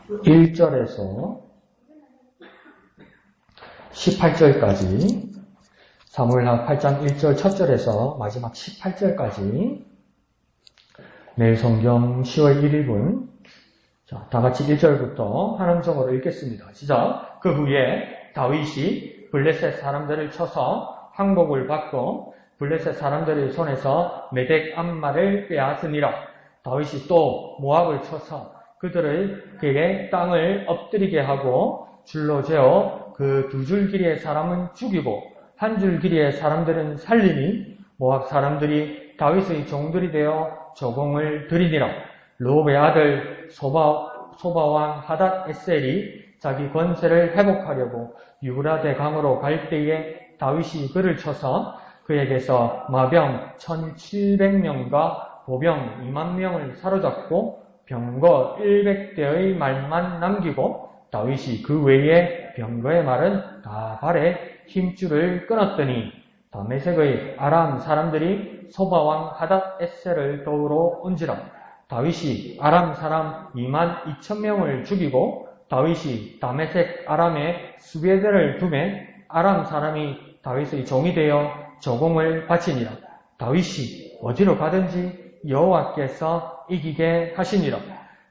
1절에서 18절까지, 사무엘하 8장 1절 첫 절에서 마지막 18절까지 매일 성경 10월 1일분, 자, 다 같이 1절부터 한 음성으로 읽겠습니다. 시작. 그 후에 다윗이 블레셋 사람들을 쳐서 항복을 받고 블레셋 사람들의 손에서 메덱 암마를 빼앗으니라. 다윗이 또 모압을 쳐서 그들에게 땅을 엎드리게 하고 줄로 재어 그 두 줄 길이의 사람은 죽이고 한 줄 길이의 사람들은 살리니 모압 사람들이 다윗의 종들이 되어 조공을 드리니라. 르홉의 아들 소바왕 하닷 에셀이 자기 권세를 회복하려고 유브라데 강으로 갈 때에 다윗이 그를 쳐서 그에게서 마병 1700명과 보병 20000명을 사로잡고 병거 100대의 말만 남기고 다윗이 그 외에 병거의 말은 다 발에 힘줄을 끊었더니 다메섹의 아람 사람들이 소바왕 하닷 에셀을 도우러 온지라. 다윗이 아람 사람 22,000명을 죽이고 다윗이 다메섹 아람에 수베대를 두매 아람 사람이 다윗의 종이 되어 조공을 바치니라. 다윗이 어디로 가든지 여호와께서 이기게 하시니라.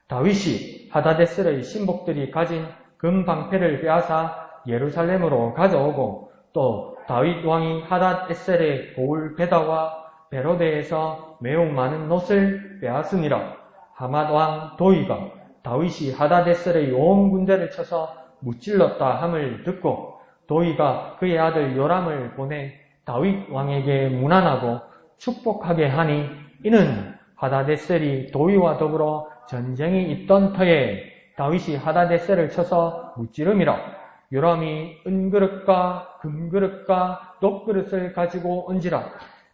다윗이 하다데셀의 신복들이 가진 금방패를 빼앗아 예루살렘으로 가져오고 또 다윗 왕이 하닷에셀의 고울 베다와 베로데에서 매우 많은 놋을 빼앗으니라. 하맛 왕 도이가 다윗이 하닷에셀의 온 군대를 쳐서 무찔렀다 함을 듣고 도이가 그의 아들 요람을 보내 다윗 왕에게 문안하고 축복하게 하니 이는 하닷에셀이 도이와 더불어 전쟁이 있던 터에 다윗이 하닷에셀을 쳐서 무찌름이라. 요람이 은그릇과 금그릇과 녹그릇을 가지고 온지라.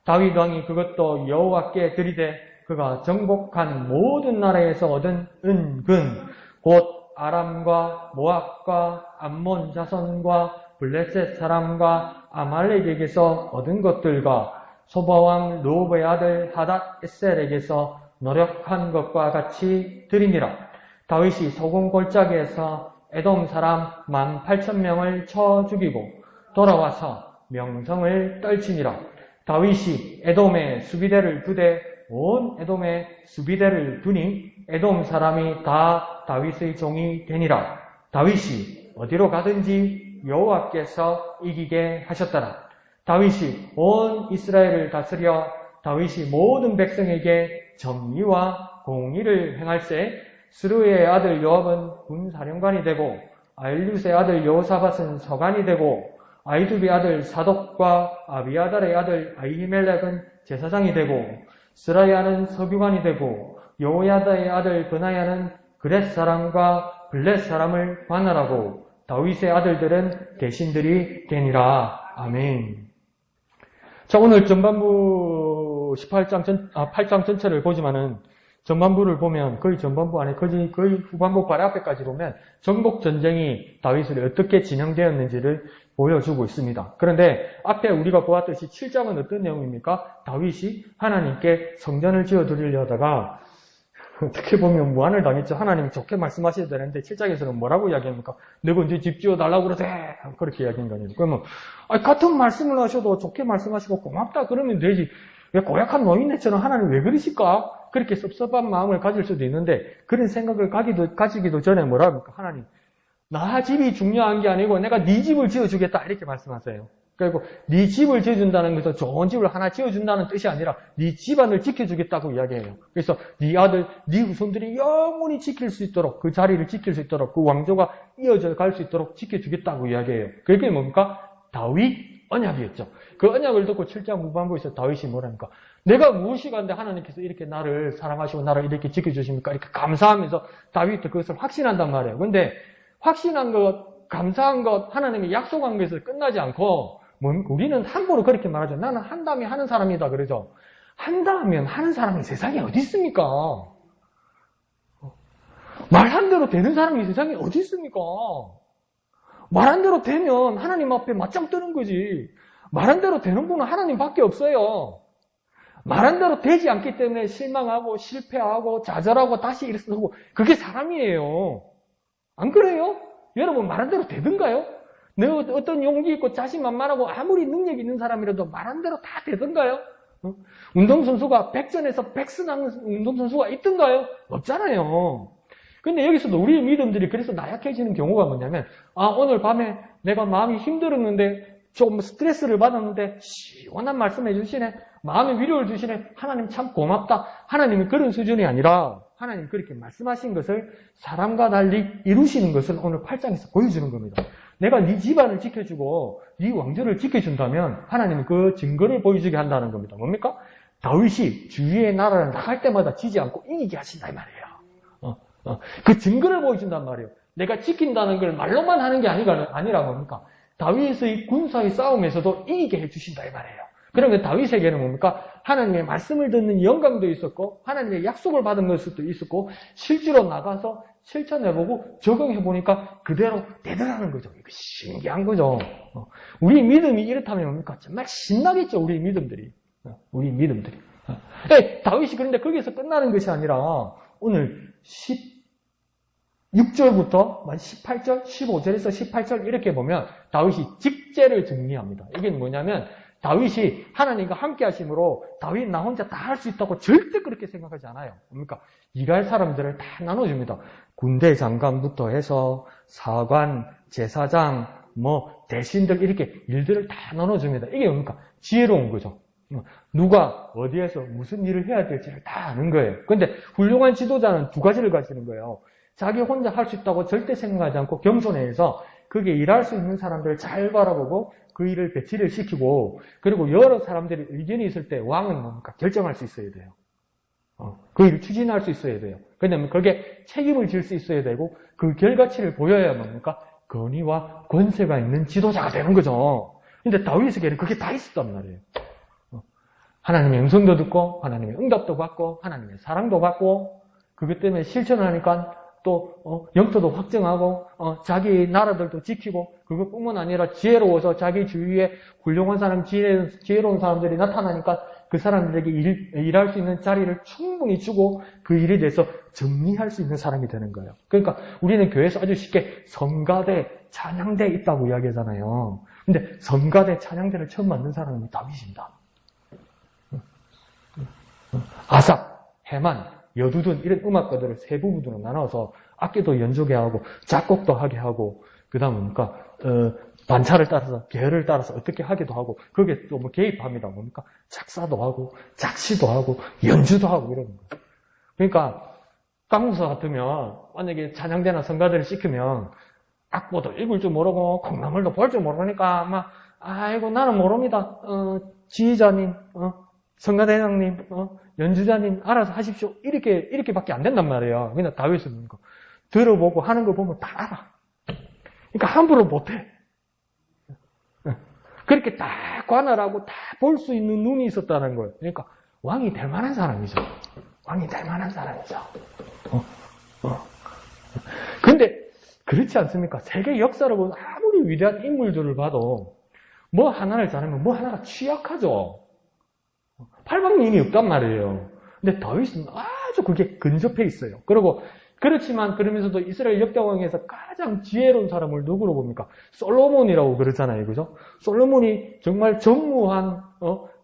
다윗 왕이 그것도 여호와께 드리되 그가 정복한 모든 나라에서 얻은 은근 곧 아람과 모압과 암몬 자손과 블레셋 사람과 아말렉에게서 얻은 것들과 소바왕 르홉의 아들 하닷 에셀에게서 노력한 것과 같이 드리니라. 다윗이 소금 골짜기에서 에돔 사람 18,000명을 쳐 죽이고 돌아와서 명성을 떨치니라. 다윗이 에돔에 수비대를 두되 온 에돔에 수비대를 두니 에돔 사람이 다 다윗의 종이 되니라. 다윗이 어디로 가든지 여호와께서 이기게 하셨더라. 다윗이 온 이스라엘을 다스려 다윗이 모든 백성에게 정의와 공의를 행할세. 스루의 아들 요압은 군사령관이 되고 아일룻의 아들 여호사밧은 서관이 되고 아이두비 아들 사독과 아비아달의 아들 아히멜렉은 제사장이 되고 스라야는 서기관이 되고 여호야다의 아들 브나야는 그렛 사람과 블렛 사람을 관할하고 다윗의 아들들은 대신들이 되니라. 아멘. 자, 오늘 전반부 8장 전체를 보지만은 전반부를 보면 거의 전반부 안에 거의 후반부 바로 앞에까지 보면 정복 전쟁이 다윗을 어떻게 진행되었는지를 보여주고 있습니다. 그런데 앞에 우리가 보았듯이 7장은 어떤 내용입니까? 다윗이 하나님께 성전을 지어드리려다가 어떻게 보면 무한을 당했죠. 하나님이 좋게 말씀하셔야 되는데 7장에서는 뭐라고 이야기합니까? 내가 언제 집 지어달라고 그러세? 그렇게 이야기한 거 아니에요. 그러면 같은 말씀을 하셔도 좋게 말씀하시고 고맙다 그러면 되지. 왜 고약한 노인네처럼 하나님 왜 그러실까? 그렇게 섭섭한 마음을 가질 수도 있는데 그런 생각을 가지기도 전에 뭐라 합니까? 하나님, 나 집이 중요한 게 아니고 내가 네 집을 지어주겠다 이렇게 말씀하세요. 그리고 네 집을 지어준다는 것은 좋은 집을 하나 지어준다는 뜻이 아니라 네 집안을 지켜주겠다고 이야기해요. 그래서 네 아들, 네 후손들이 영원히 지킬 수 있도록 그 자리를 지킬 수 있도록 그 왕조가 이어져 갈 수 있도록 지켜주겠다고 이야기해요. 그게 뭡니까? 다윗 언약이었죠. 그 언약을 듣고 7장 후반부에서 다윗이 뭐랍니까? 내가 무엇이 간데 하나님께서 이렇게 나를 사랑하시고 나를 이렇게 지켜주십니까? 이렇게 감사하면서 다윗도 그것을 확신한단 말이에요. 근데 확신한 것, 감사한 것, 하나님이 약속한 것에서 끝나지 않고 우리는 함부로 그렇게 말하죠. 나는 한다면 하는 사람이다 그러죠. 한다면 하는 사람이 세상에 어디 있습니까? 말한 대로 되는 사람이 세상에 어디 있습니까? 말한 대로 되면 하나님 앞에 맞짱 뜨는 거지. 말한 대로 되는 분은 하나님밖에 없어요. 말한 대로 되지 않기 때문에 실망하고 실패하고 좌절하고 다시 일어서고 그게 사람이에요. 안 그래요? 여러분 말한 대로 되던가요? 내가 어떤 용기 있고 자신만만하고 아무리 능력 있는 사람이라도 말한 대로 다 되던가요? 운동선수가 100전에서 100승하는 운동선수가 있던가요? 없잖아요. 근데 여기서도 우리의 믿음들이 그래서 나약해지는 경우가 뭐냐면, 오늘 밤에 내가 마음이 힘들었는데 좀 스트레스를 받았는데 시원한 말씀 해주시네. 마음의 위로를 주시네. 하나님 참 고맙다. 하나님이 그런 수준이 아니라 하나님 그렇게 말씀하신 것을 사람과 달리 이루시는 것을 오늘 8장에서 보여주는 겁니다. 내가 네 집안을 지켜주고 네 왕조를 지켜준다면 하나님은 그 증거를 보여주게 한다는 겁니다. 뭡니까? 다윗이 주위의 나라를 나갈 때마다 지지 않고 이기게 하신다 이 말이에요. 그 증거를 보여준단 말이에요. 내가 지킨다는 걸 말로만 하는 게 아니라 뭡니까? 다윗의 군사의 싸움에서도 이기게 해주신다 이 말이에요. 그러면 다윗에게는 뭡니까? 하나님의 말씀을 듣는 영광도 있었고 하나님의 약속을 받은 것도 있었고 실제로 나가서 실천해보고 적용해보니까 그대로 되더라는 거죠. 이거 신기한 거죠. 우리 믿음이 이렇다면 뭡니까? 정말 신나겠죠. 우리 믿음들이. 우리 믿음들이. 다윗이 그런데 거기에서 끝나는 것이 아니라 오늘 16절부터 18절, 15절에서 18절 이렇게 보면 다윗이 직제를 정리합니다. 이게 뭐냐면 다윗이 하나님과 함께 하심으로 다윗 나 혼자 다 할 수 있다고 절대 그렇게 생각하지 않아요. 그러니까 일할 사람들을 다 나눠줍니다. 군대 장관부터 해서 사관, 제사장, 대신들 이렇게 일들을 다 나눠줍니다. 이게 뭡니까? 지혜로운 거죠. 누가 어디에서 무슨 일을 해야 될지를 다 아는 거예요. 그런데 훌륭한 지도자는 두 가지를 가지는 거예요. 자기 혼자 할 수 있다고 절대 생각하지 않고 겸손해서 그게 일할 수 있는 사람들을 잘 바라보고 그 일을 배치를 시키고 그리고 여러 사람들이 의견이 있을 때 왕은 뭡니까? 결정할 수 있어야 돼요. 그 일을 추진할 수 있어야 돼요. 왜냐하면 그게 책임을 질 수 있어야 되고 그 결과치를 보여야 뭡니까? 권위와 권세가 있는 지도자가 되는 거죠. 근데 다윗에게는 그게 다 있었단 말이에요. 하나님의 음성도 듣고 하나님의 응답도 받고 하나님의 사랑도 받고 그것 때문에 실천을 하니까 또 영토도 확정하고 자기 나라들도 지키고 그것뿐만 아니라 지혜로워서 자기 주위에 훌륭한 사람, 지혜로운 사람들이 나타나니까 그 사람들에게 일할 수 있는 자리를 충분히 주고 그 일에 대해서 정리할 수 있는 사람이 되는 거예요. 그러니까 우리는 교회에서 아주 쉽게 성가대, 찬양대 있다고 이야기하잖아요. 근데 성가대, 찬양대를 처음 만든 사람은 다윗입니다. 아삽, 헤만, 여두둔 이런 음악가들을 세 부분으로 나눠서 악기도 연주게 하고 작곡도 하게 하고 그 다음 뭡니까? 반차를 따라서 계열을 따라서 어떻게 하기도 하고 거기에 또 개입합니다. 뭡니까? 작사도 하고 작시도 하고 연주도 하고 이러는 거예요. 그러니까 강무사 같으면 만약에 찬양대나 성가대를 시키면 악보도 읽을 줄 모르고 콩나물도 볼 줄 모르니까 막 아이고 나는 모릅니다. 지휘자님, 성가대장님, 연주자님 알아서 하십시오. 이렇게밖에 안 된단 말이에요. 그냥 다윗은 들어보고 하는 거 보면 다 알아. 그러니까 함부로 못해. 그렇게 다 관할하고 다 볼 수 있는 눈이 있었다는 거예요. 그러니까 왕이 될 만한 사람이죠. 왕이 될 만한 사람이죠. 근데 그렇지 않습니까? 세계 역사를 보면 아무리 위대한 인물들을 봐도 뭐 하나를 잘하면 뭐 하나가 취약하죠. 팔방미인이 없단 말이에요. 근데 다윗은 아주 그게 근접해 있어요. 그렇지만 그러면서도 이스라엘 역대왕에서 가장 지혜로운 사람을 누구로 봅니까? 솔로몬이라고 그러잖아요. 그죠? 솔로몬이 정말 전무한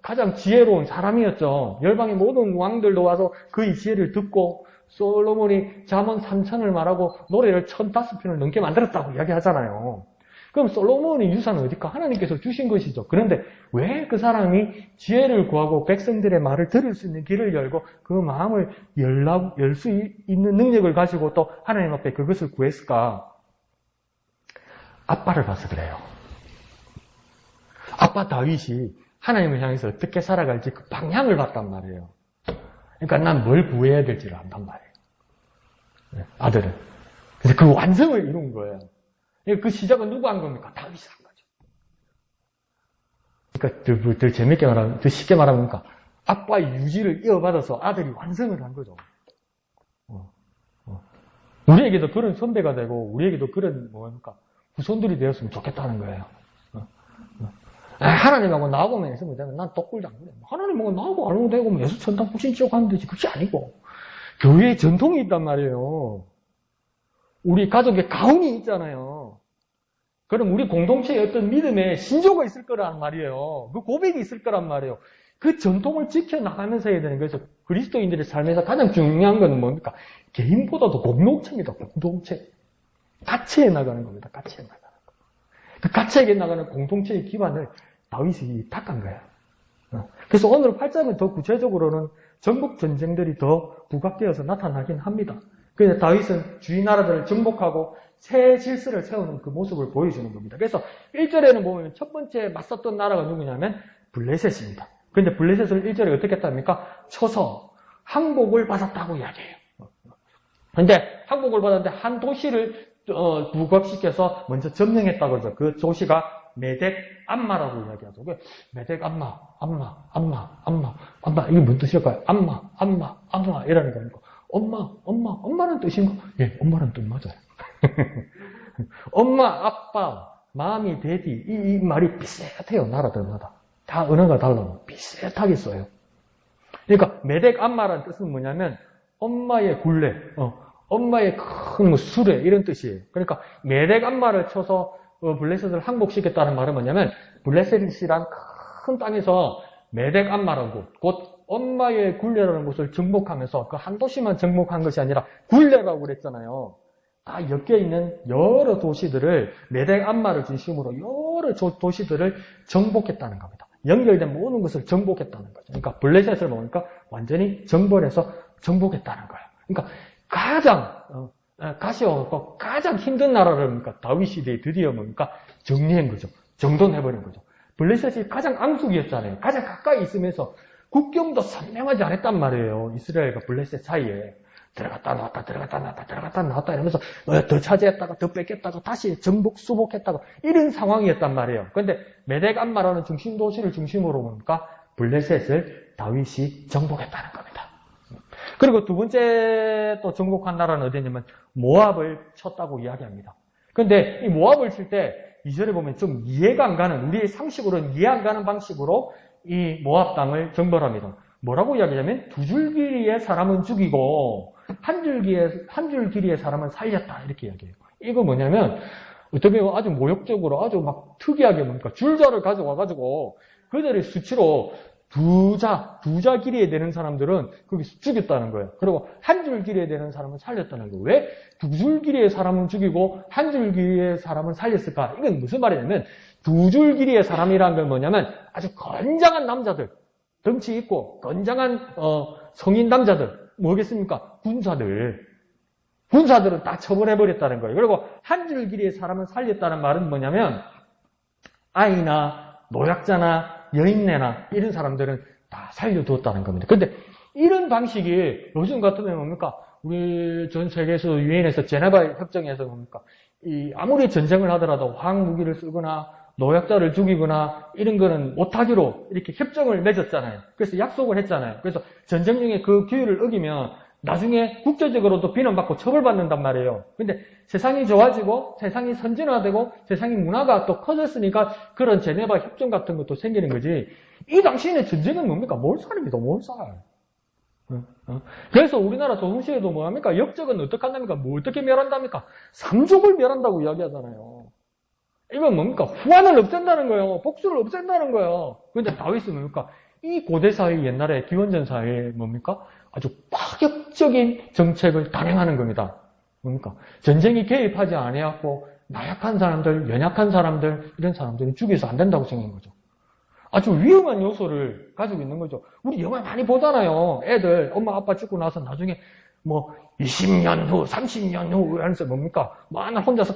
가장 지혜로운 사람이었죠. 열방의 모든 왕들도 와서 그의 지혜를 듣고 솔로몬이 잠언 3,000을 말하고 노래를 1,005편을 넘게 만들었다고 이야기하잖아요. 그럼 솔로몬의 유산은 어딜까? 하나님께서 주신 것이죠. 그런데 왜 그 사람이 지혜를 구하고 백성들의 말을 들을 수 있는 길을 열고 그 마음을 열 수 있는 능력을 가지고 또 하나님 앞에 그것을 구했을까? 아빠를 봐서 그래요. 아빠 다윗이 하나님을 향해서 어떻게 살아갈지 그 방향을 봤단 말이에요. 그러니까 난 뭘 구해야 될지를 안단 말이에요. 아들은. 그래서 그 완성을 이룬 거예요. 그 시작은 누가 한 겁니까? 다윗이 한 거죠. 그러니까 더 재밌게 말하면, 더 쉽게 말하면, 아빠의 유지를 이어받아서 아들이 완성을 한 거죠. 우리에게도 그런 선배가 되고, 우리에게도 그런, 후손들이 되었으면 좋겠다는 거예요. 하나님하고 나하고만 있으면 되면 난 똑굴도 안 그래. 하나님하고 나하고 안 오면 되고, 예수 천당 부신 쪽 하면 되지. 그게 아니고. 교회에 전통이 있단 말이에요. 우리 가족의 가훈이 있잖아요. 그럼 우리 공동체에 어떤 믿음의 신조가 있을 거란 말이에요. 그 고백이 있을 거란 말이에요. 그 전통을 지켜나가면서 해야 되는 거예요. 그래서 그리스도인들의 삶에서 가장 중요한 건 뭡니까? 개인보다도 공동체입니다. 공동체. 같이 해나가는 겁니다. 같이 해나가는 거. 그 같이 해나가는 공동체의 기반을 다윗이 닦은 거예요. 그래서 오늘 8장은 더 구체적으로는 전국 전쟁들이 더 부각되어서 나타나긴 합니다. 그래서 다윗은 주위 나라들을 정복하고 새 질서를 세우는 그 모습을 보여주는 겁니다. 그래서 1절에는 보면 첫 번째 맞섰던 나라가 누구냐면 블레셋입니다. 그런데 블레셋을 1절에 어떻게 했답니까? 쳐서 항복을 받았다고 이야기해요. 그런데 항복을 받았는데 한 도시를 부각시켜서 먼저 점령했다고 그러죠. 그 도시가 메덱 암마라고 이야기하죠. 메덱 암마 이게 뭔 뜻일까요? 암마 이라는 거니까 엄마는 뜻인가? 예, 엄마는 뜻 맞아요. 엄마, 아빠, 마미, 데디 이 말이 비슷해요. 나라들마다 다 언어가 달라요. 비슷하게 써요. 그러니까 메덱 암마라는 뜻은 뭐냐면 엄마의 굴레, 엄마의 큰 수레 이런 뜻이에요. 그러니까 메덱 암마를 쳐서 블레셋을 항복시켰다는 말은 뭐냐면 블레셋이란 큰 땅에서 메덱 암마라는 곳, 곧 엄마의 굴레라는 곳을 정복하면서 그 한 도시만 정복한 것이 아니라 굴레라고 그랬잖아요. 다 엮여 있는 여러 도시들을 메덱 암마를 중심으로 여러 도시들을 정복했다는 겁니다. 연결된 모든 것을 정복했다는 거죠. 그러니까 블레셋을 보니까 완전히 정벌해서 정복했다는 거예요. 그러니까 가장 가시오고 가장 힘든 나라를 그러니까 다윗 시대에 드디어 뭡니까 정리한 거죠. 정돈해버린 거죠. 블레셋이 가장 앙숙이었잖아요. 가장 가까이 있으면서 국경도 선명하지 않았단 말이에요. 이스라엘과 블레셋 사이에 들어갔다 나왔다 들어갔다 나왔다 들어갔다 나왔다 이러면서 더 차지했다가 더 뺏겼다가 다시 정복 수복했다가 이런 상황이었단 말이에요. 그런데 메덱 암마라는 중심 도시를 중심으로 보니까 블레셋을 다윗이 정복했다는 겁니다. 그리고 두 번째 또 정복한 나라는 어디냐면 모압을 쳤다고 이야기합니다. 그런데 이 모압을 칠 때 2절에 보면 좀 이해가 안 가는 우리의 상식으로는 이해 안 가는 방식으로 이 모압 땅을 정벌합니다. 뭐라고 이야기하냐면 두 줄 길이의 사람은 죽이고 한 줄 길이의 사람은 살렸다 이렇게 이야기해요. 이거 뭐냐면 어떻게 보면 아주 모욕적으로 아주 막 특이하게 뭡니까 줄자를 가져와가지고 그들의 수치로 두 자 길이에 되는 사람들은 거기서 죽였다는 거예요. 그리고 한 줄 길이에 되는 사람은 살렸다는 거예요. 왜 두 줄 길이의 사람은 죽이고 한 줄 길이의 사람은 살렸을까? 이건 무슨 말이냐면 두 줄 길이의 사람이라는 건 뭐냐면 아주 건장한 남자들, 덩치 있고 건장한 성인 남자들, 뭐겠습니까? 군사들은 다 처벌해버렸다는 거예요. 그리고 한 줄 길이의 사람은 살렸다는 말은 뭐냐면 아이나 노약자나 여인네나 이런 사람들은 다 살려두었다는 겁니다. 그런데 이런 방식이 요즘 같으면 뭡니까? 우리 전 세계에서 유엔에서 제네바 협정에서 뭡니까? 아무리 전쟁을 하더라도 화학 무기를 쓰거나 노약자를 죽이거나 이런 거는 못하기로 이렇게 협정을 맺었잖아요. 그래서 약속을 했잖아요. 그래서 전쟁 중에 그 규율을 어기면 나중에 국제적으로도 비난받고 처벌받는단 말이에요. 근데 세상이 좋아지고 세상이 선진화되고 세상의 문화가 또 커졌으니까 그런 제네바 협정 같은 것도 생기는 거지. 이 당시에는 전쟁은 뭡니까? 몰살입니다. 몰살. 그래서 우리나라 조선시대도 뭐합니까? 역적은 어떻게 한답니까? 뭐 어떻게 멸한답니까? 삼족을 멸한다고 이야기하잖아요. 이건 뭡니까? 후환을 없앤다는 거예요. 복수를 없앤다는 거예요. 그런데 다윗은 뭡니까? 이 고대 사회 옛날에 기원전 사회에 뭡니까? 아주 파격적인 정책을 단행하는 겁니다. 뭡니까? 전쟁이 개입하지 않아갖고 나약한 사람들, 연약한 사람들 이런 사람들은 죽여서 안 된다고 생각한 거죠. 아주 위험한 요소를 가지고 있는 거죠. 우리 영화 많이 보잖아요. 애들 엄마 아빠 죽고 나서 나중에 뭐 20년 후, 30년 후 하면서 뭡니까? 맨날 혼자서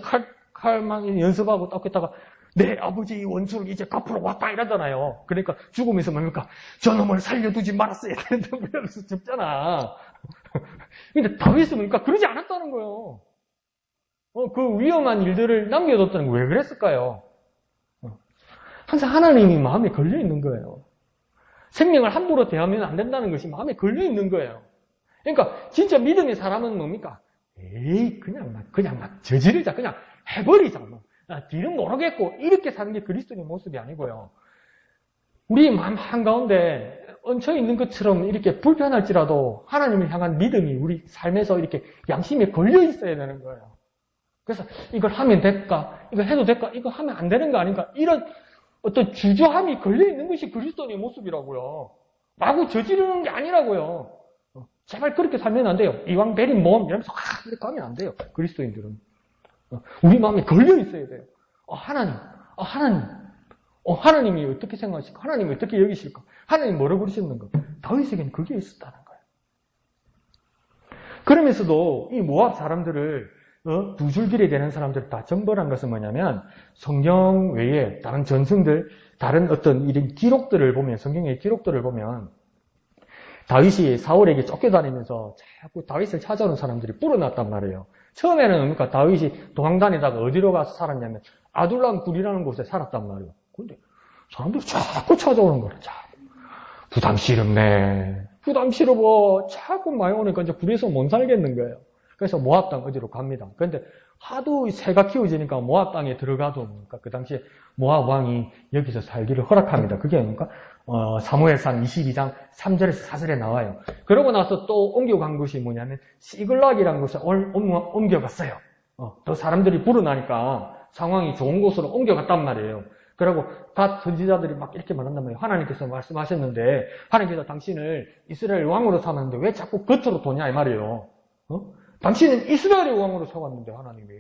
칼만 연습하고 딱 했다가 내 아버지 원수를 이제 갚으러 왔다 이러잖아요. 그러니까 죽으면서 뭡니까? 저놈을 살려두지 말았어야 되는데 그러면서 죽잖아. 근데 다윗은 뭡니까? 그러지 않았다는 거예요. 그 위험한 일들을 남겨뒀다는 거 왜 그랬을까요? 항상 하나님이 마음에 걸려 있는 거예요. 생명을 함부로 대하면 안 된다는 것이 마음에 걸려 있는 거예요. 그러니까 진짜 믿음의 사람은 뭡니까? 에이 그냥 막 저지르자 그냥 해버리자 뭐. 뒤는 모르겠고 이렇게 사는 게 그리스도의 모습이 아니고요. 우리 마음 한가운데 얹혀 있는 것처럼 이렇게 불편할지라도 하나님을 향한 믿음이 우리 삶에서 이렇게 양심에 걸려 있어야 되는 거예요. 그래서 이걸 하면 될까? 이거 해도 될까? 이거 하면 안 되는 거 아닌가? 이런 어떤 주저함이 걸려있는 것이 그리스도인의 모습이라고요. 마구 저지르는 게 아니라고요. 제발 그렇게 살면 안 돼요. 이왕 베린 몸 이러면서 이렇게 하면 안 돼요. 그리스도인들은. 우리 마음에 걸려있어야 돼요. 하나님이 어떻게 생각하실까? 하나님이 어떻게 여기실까? 하나님 뭐라고 그러시는가? 다윗에게는 그게 있었다는 거예요. 그러면서도 이 모압 사람들을 두 줄길이 되는 사람들을 다 정벌한 것은 뭐냐면 성경 외에 다른 전승들, 다른 어떤 이런 기록들을 보면, 성경의 기록들을 보면 다윗이 사울에게 쫓겨다니면서 자꾸 다윗을 찾아오는 사람들이 불어났단 말이에요. 처음에는 그러니까 다윗이 도망 다니다가 어디로 가서 살았냐면 아둘람 굴이라는 곳에 살았단 말이에요. 근데 사람들이 자꾸 찾아오는 거예요. 자꾸. 부담스럽네. 부담스러워. 자꾸 많이 오니까 이제 굴에서 못 살겠는 거예요. 그래서 모압 땅 어디로 갑니다. 그런데 하도 새가 키워지니까 모압 땅에 들어가도 그러니까 그 당시에 모압 왕이 여기서 살기를 허락합니다. 그게 뭡니까? 사무엘상 22장 3절에서 4절에 나와요. 그러고 나서 또 옮겨간 것이 뭐냐면 시글락이라는 곳에 옮겨갔어요. 또 사람들이 불어나니까 상황이 좋은 곳으로 옮겨갔단 말이에요. 그리고 다 선지자들이 막 이렇게 말한단 말이에요. 하나님께서 말씀하셨는데 하나님께서 당신을 이스라엘 왕으로 삼았는데 왜 자꾸 겉으로 도냐 이 말이에요. 당신은 이스라엘의 왕으로 세웠는데 하나님이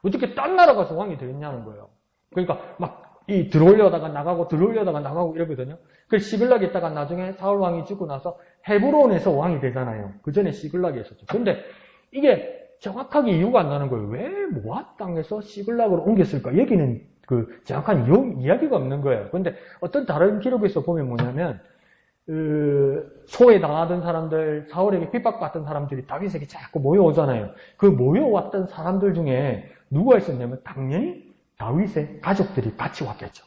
어떻게 딴 나라 가서 왕이 되겠냐는 거예요. 그러니까 막 들어오려다가 나가고 이러거든요. 그래서 시글락에 있다가 나중에 사울 왕이 죽고 나서 헤브론에서 왕이 되잖아요. 그 전에 시글락에 있었죠. 근데 이게 정확하게 이유가 안 나는 거예요. 왜 모압 땅에서 시글락으로 옮겼을까? 여기는 그 정확한 이야기가 없는 거예요. 근데 어떤 다른 기록에서 보면 뭐냐면 소외 당하던 사람들, 사울에게 핍박받던 사람들이 다윗에게 자꾸 모여오잖아요. 그 모여왔던 사람들 중에 누가 있었냐면 당연히 다윗의 가족들이 같이 왔겠죠.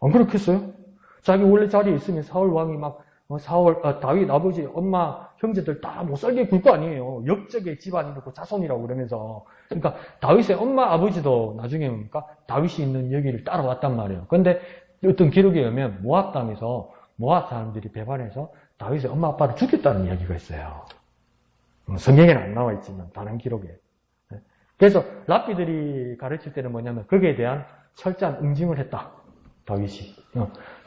안 그렇겠어요? 자기 원래 자리에 있으면 사울 왕이 막 다윗 아버지, 엄마, 형제들 다 못 살게 굴 거 아니에요. 역적의 집안이고 자손이라고 그러면서. 그러니까 다윗의 엄마, 아버지도 나중에 뭡니까? 다윗이 있는 여기를 따라왔단 말이에요. 그런데 어떤 기록에 의하면 모압 땅에서 모압 사람들이 배반해서 다윗의 엄마, 아빠를 죽였다는 이야기가 있어요. 성경에는 안 나와 있지만 다른 기록에. 그래서 랍비들이 가르칠 때는 뭐냐면 거기에 대한 철저한 응징을 했다. 다윗이.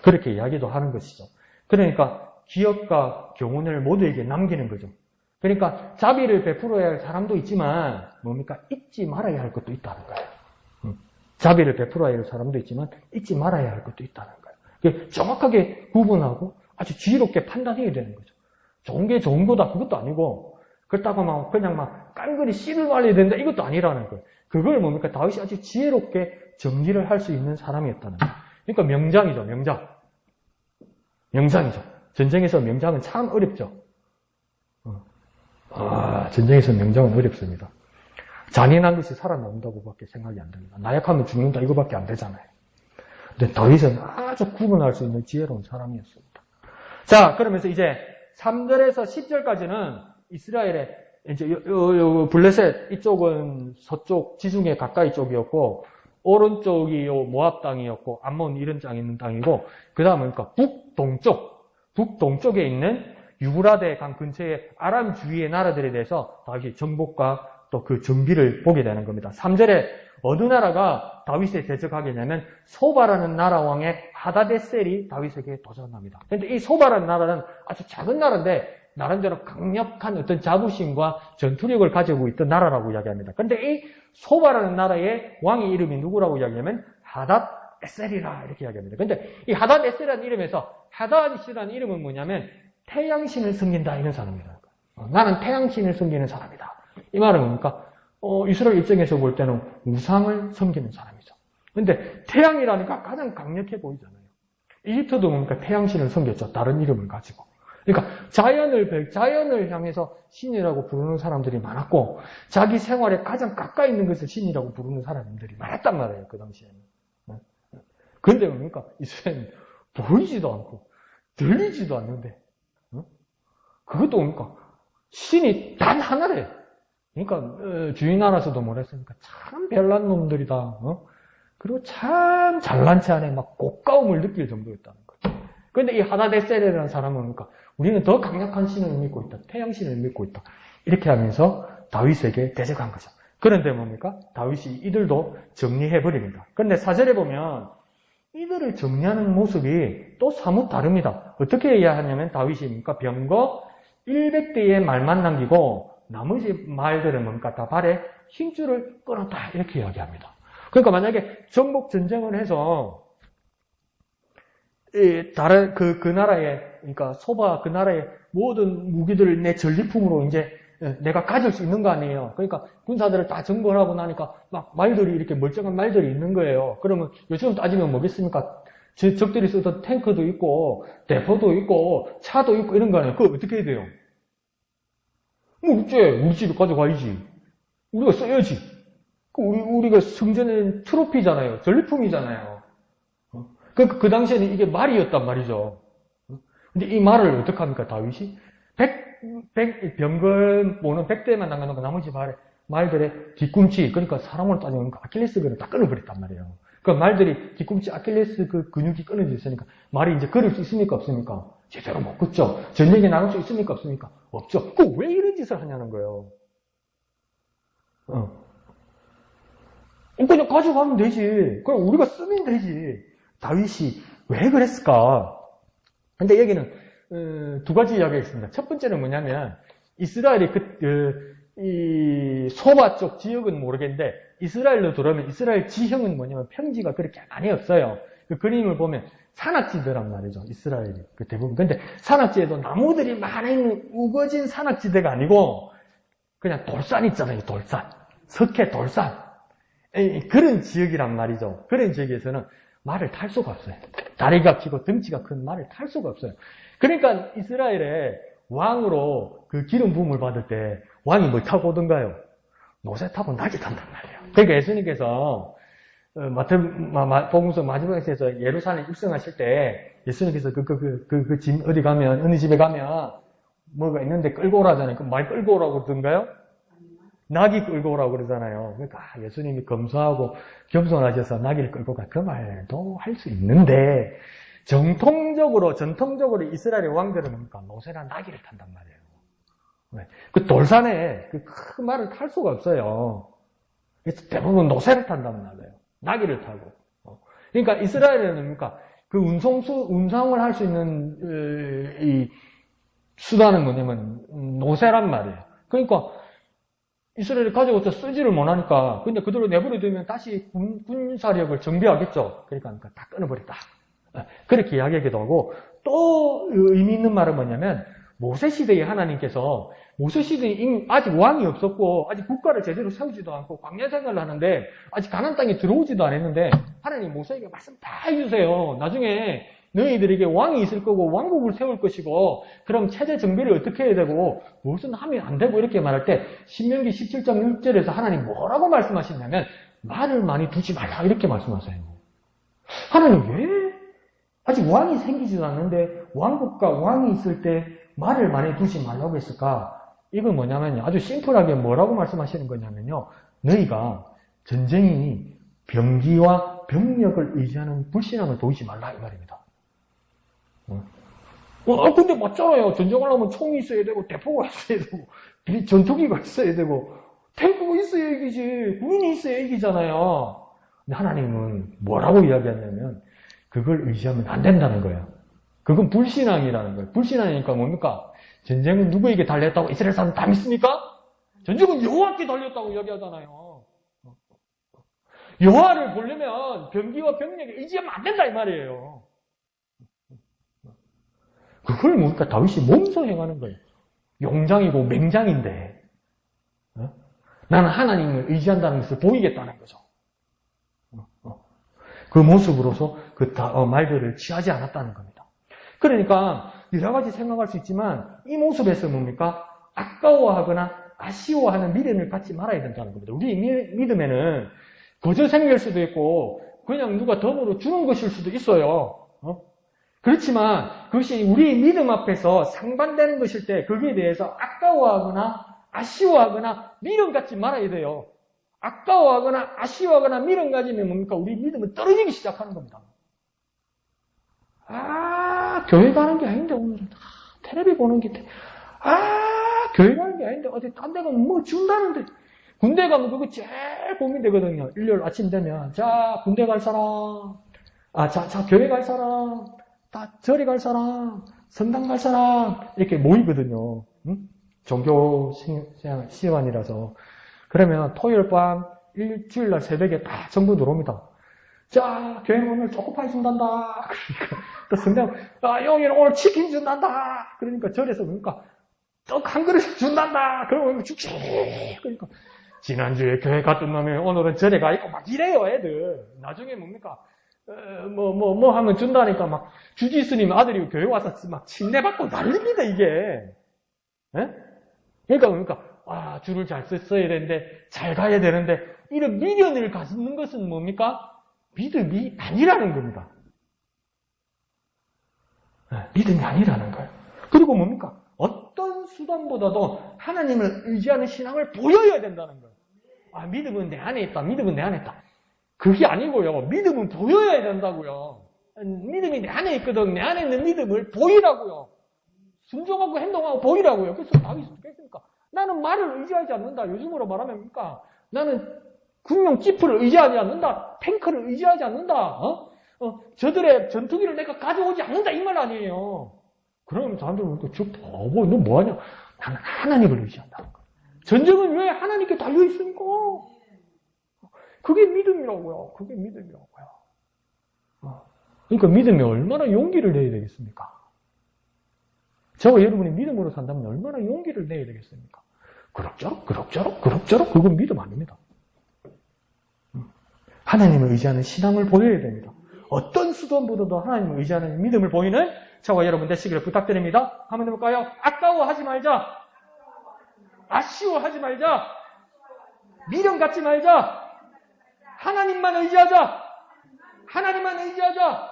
그렇게 이야기도 하는 것이죠. 그러니까 기업과 교훈을 모두에게 남기는 거죠. 그러니까 자비를 베풀어야 할 사람도 있지만 뭡니까? 잊지 말아야 할 것도 있다는 거예요. 자비를 베풀어야 할 사람도 있지만 잊지 말아야 할 것도 있다는 거예요. 정확하게 구분하고 아주 지혜롭게 판단해야 되는 거죠. 좋은 게 좋은 거다 그것도 아니고 그렇다고 그냥 깡그리 씨를 말려야 된다 이것도 아니라는 거예요. 그걸 뭡니까? 다윗이 아주 지혜롭게 정리를 할 수 있는 사람이었다는 거예요. 그러니까 명장이죠. 명장이죠. 전쟁에서 명장은 참 어렵죠. 전쟁에서 명장은 어렵습니다. 잔인한 것이 살아남는다고밖에 생각이 안 됩니다. 나약하면 죽는다 이거밖에 안 되잖아요. 근데 다윗은 아주 구분할 수 있는 지혜로운 사람이었습니다. 자, 그러면서 이제 3절에서 10절까지는 이스라엘의 이제 블레셋 이쪽은 서쪽 지중해 가까이 쪽이었고 오른쪽이 모압 땅이었고 암몬 이런 땅이 있는 땅이고 그 다음은 그러니까 북동쪽에 있는 유브라데 강 근처의 아람 주위의 나라들에 대해서 다윗이 정복과 또 그 정비를 보게 되는 겁니다. 3절에 어느 나라가 다윗에 대적하겠냐면 소바라는 나라 왕의 하다데셀이 다윗에게 도전합니다. 그런데 이 소바라는 나라는 아주 작은 나라인데 나름대로 강력한 어떤 자부심과 전투력을 가지고 있던 나라라고 이야기합니다. 그런데 이 소바라는 나라의 왕의 이름이 누구라고 이야기하면 하닷에셀이라 이렇게 이야기합니다. 그런데 이 하닷에셀이라는 이름에서 하닷이라는 이름은 뭐냐면 태양신을 섬긴다 이런 사람입니다. 나는 태양신을 섬기는 사람이다. 이 말은 뭡니까? 이스라엘 입장에서 볼 때는 우상을 섬기는 사람이죠. 그런데 태양이라니까 가장 강력해 보이잖아요. 이집트도 뭡니까? 태양신을 섬겼죠. 다른 이름을 가지고. 그러니까 자연을 향해서 신이라고 부르는 사람들이 많았고 자기 생활에 가장 가까이 있는 것을 신이라고 부르는 사람들이 많았단 말이에요. 그 당시에는. 그런데 뭡니까? 이스라엘은 보이지도 않고 들리지도 않는데 그것도 뭡니까? 신이 단 하나래요. 그러니까 주인 나라에서도 뭐랬습니까? 참 별난 놈들이다. 그리고 참 잘난 체 안에 막 고가움을 느낄 정도였다는 거죠. 그런데 이 하다데셀이라는 사람은 그러니까 우리는 더 강력한 신을 믿고 있다. 태양신을 믿고 있다. 이렇게 하면서 다윗에게 대적한 거죠. 그런데 뭡니까? 다윗이 이들도 정리해버립니다. 그런데 4절에 보면 이들을 정리하는 모습이 또 사뭇 다릅니다. 어떻게 해야 하냐면 다윗이 뭡니까? 병거 100대의 말만 남기고 나머지 말들은 뭡니까? 다 발에 힘줄을 끊었다. 이렇게 이야기합니다. 그러니까 만약에 정복 전쟁을 해서 다른 그 나라의, 그러니까 소바 그 나라의 모든 무기들을 내 전리품으로 이제 내가 가질 수 있는 거 아니에요. 그러니까 군사들을 다 정벌 하고 나니까 막 말들이 이렇게 멀쩡한 말들이 있는 거예요. 그러면 요즘 따지면 뭐겠습니까? 적들이 쓰던 탱크도 있고 대포도 있고 차도 있고 이런 거 아니에요. 그거 어떻게 해야 돼요? 뭐 우리 집에 가져가야지. 우리가 써야지. 우리가 승전의 트로피잖아요. 전리품이잖아요. 그 당시에는 이게 말이었단 말이죠. 근데 이 말을 어떻게 합니까, 다윗이? 병걸 모는 100대만 남겨놓고 나머지 말들의 뒤꿈치, 그러니까 사람으로 따지면 아킬레스건을 다 끊어버렸단 말이에요. 그 말들이 뒤꿈치 아킬레스 그 근육이 끊어져 있으니까 말이 이제 걸을 수 있습니까, 없습니까? 제대로 못 걷죠. 전쟁에 나갈 수 있습니까, 없습니까? 없죠. 왜 이런 짓을 하냐는 거예요. 그냥 가져가면 되지. 그럼 우리가 쓰면 되지. 다윗이 왜 그랬을까? 근데 여기는 두 가지 이야기가 있습니다. 첫 번째는 뭐냐면 이스라엘이 이 소바 쪽 지역은 모르겠는데 이스라엘로 들어오면 이스라엘 지형은 뭐냐면 평지가 그렇게 많이 없어요. 그 그림을 보면 산악지대란 말이죠. 이스라엘이 그 대부분. 근데 산악지대도 나무들이 많이 있는 우거진 산악지대가 아니고 그냥 돌산 있잖아요. 돌산. 석회 돌산. 그런 지역이란 말이죠. 그런 지역에서는 말을 탈 수가 없어요. 다리가 길고 덩치가 큰 말을 탈 수가 없어요. 그러니까 이스라엘의 왕으로 그 기름 부음을 받을 때 왕이 뭘 타고 오던가요? 노새 타고 낙이 탄단 말이에요. 그러니까 예수님께서 복음서 마지막에서 예루살렘 입성하실 때 예수님께서 집 어디 가면 어느 집에 가면 뭐가 있는데 끌고 오라잖아요. 그럼 말 끌고 오라고 그러던가요? 낙이 끌고 오라고 그러잖아요. 그러니까 예수님이 검소하고 겸손하셔서 낙이를 끌고 가. 그 말도 할 수 있는데 전통적으로 이스라엘의 왕들은 뭡니까? 노새나 나귀를 탄단 말이에요. 왜? 그 돌산에 그 큰 말을 탈 수가 없어요. 그래서 대부분 노새를 탄단 말이에요. 나귀를 타고. 그러니까 이스라엘에는 뭡니까? 그 운송을 할 수 있는 이 수단은 뭐냐면 노새란 말이에요. 그러니까 이스라엘이 가져와서 쓰지를 못하니까 근데 그대로 내버려두면 다시 군사력을 정비하겠죠. 그러니까 다 끊어버렸다. 그렇게 이야기하기도 하고 또 의미 있는 말은 뭐냐면 모세시대에 하나님께서 모세시대에 아직 왕이 없었고 아직 국가를 제대로 세우지도 않고 광야 생활을 하는데 아직 가나안 땅에 들어오지도 않았는데 하나님 모세에게 말씀 다 해주세요. 나중에 너희들에게 왕이 있을 거고 왕국을 세울 것이고 그럼 체제 정비를 어떻게 해야 되고 무슨 하면 안 되고 이렇게 말할 때 신명기 17장 6절에서 하나님 뭐라고 말씀하시냐면 말을 많이 두지 말라 이렇게 말씀하세요. 하나님 왜 아직 왕이 생기지도 않는데 왕국과 왕이 있을 때 말을 많이 두지 말라고 했을까? 이건 뭐냐면요. 아주 심플하게 뭐라고 말씀하시는 거냐면요. 너희가 전쟁이 병기와 병력을 의지하는 불신앙을 보이지 말라 이 말입니다. 근데 맞잖아요. 전쟁을 하면 총이 있어야 되고 대포가 있어야 되고 전투기가 있어야 되고 탱크가 있어야 이기지 군인이 있어야 이기잖아요. 근데 하나님은 뭐라고 이야기하냐면 그걸 의지하면 안 된다는 거예요. 그건 불신앙이라는 거예요. 불신앙이니까 뭡니까? 전쟁은 누구에게 달렸다고 이스라엘 사람 다 믿습니까? 전쟁은 여호와께 달렸다고 이야기하잖아요. 여호와를 보려면 병기와 병력에 의지하면 안 된다 이 말이에요. 그걸 뭡니까? 다윗이 몸소 행하는 거예요. 용장이고 맹장인데 나는 하나님을 의지한다는 것을 보이겠다는 거죠. 그 모습으로서 그 말들을 취하지 않았다는 겁니다. 그러니까 여러 가지 생각할 수 있지만 이 모습에서 뭡니까? 아까워하거나 아쉬워하는 미련을 갖지 말아야 된다는 겁니다. 우리 믿음에는 거저 생길 수도 있고 그냥 누가 덤으로 주는 것일 수도 있어요. 그렇지만 그것이 우리 믿음 앞에서 상반되는 것일 때 거기에 대해서 아까워하거나 아쉬워하거나 미련 갖지 말아야 돼요. 아까워하거나 아쉬워하거나 미련 가지면 뭡니까? 우리 믿음은 떨어지기 시작하는 겁니다. 교회 가는 게 아닌데 오늘은 텔레비 보는 게 교회 가는 게 아닌데 어디 딴 데가 뭐 준다는데 군대 가면 그거 제일 고민되거든요. 일요일 아침 되면. 자, 군대 갈 사람. 자, 교회 갈 사람. 다 절에 갈 사람. 성당 갈 사람. 이렇게 모이거든요. 응? 종교 시간이라서. 그러면 토요일 밤, 일주일 날 새벽에 다 전부 들어옵니다. 자, 교회는 오늘 초코파이 준단다. 그러니까, 또 성당, 영희는 오늘 치킨 준단다. 그러니까 절에서 그러니까, 떡 한 그릇 준단다. 그러면 죽지. 그러니까, 지난주에 교회 갔던 놈이 오늘은 절에 가 있고 막 이래요, 애들. 나중에 뭡니까? 하면 준다니까 막, 주지스님 아들이 교회 와서 막 침례받고 난립니다, 이게. 예? 그러니까, 줄을 잘 썼어야 되는데, 잘 가야 되는데, 이런 미련을 갖는 것은 뭡니까? 믿음이 아니라는 겁니다. 네, 믿음이 아니라는 거예요. 그리고 뭡니까? 어떤 수단보다도 하나님을 의지하는 신앙을 보여야 된다는 거예요. 믿음은 내 안에 있다. 믿음은 내 안에 있다. 그게 아니고요. 믿음은 보여야 된다고요. 믿음이 내 안에 있거든. 내 안에 있는 믿음을 보이라고요. 순종하고 행동하고 보이라고요. 그래서 다윗이 어떻게 했습니까? 나는 말을 의지하지 않는다. 요즘으로 말하면 뭡니까? 나는 군용 지프를 의지하지 않는다. 탱크를 의지하지 않는다. 저들의 전투기를 내가 가져오지 않는다. 이 말 아니에요. 그럼 사람들은 너 뭐하냐? 나는 하나님을 의지한다. 전쟁은 왜 하나님께 달려있으니까. 그게 믿음이라고요. 그게 믿음이라고요. 그러니까 믿음이 얼마나 용기를 내야 되겠습니까? 저와 여러분이 믿음으로 산다면 얼마나 용기를 내야 되겠습니까? 그럭저럭 그건 믿음 아닙니다. 하나님을 의지하는 신앙을 보여야 됩니다. 어떤 수단보다도 하나님을 의지하는 믿음을 보이는 저와 여러분 되시기를 부탁드립니다. 한번 해볼까요? 아까워하지 말자. 아쉬워하지 말자. 미련 갖지 말자. 하나님만 의지하자. 하나님만 의지하자.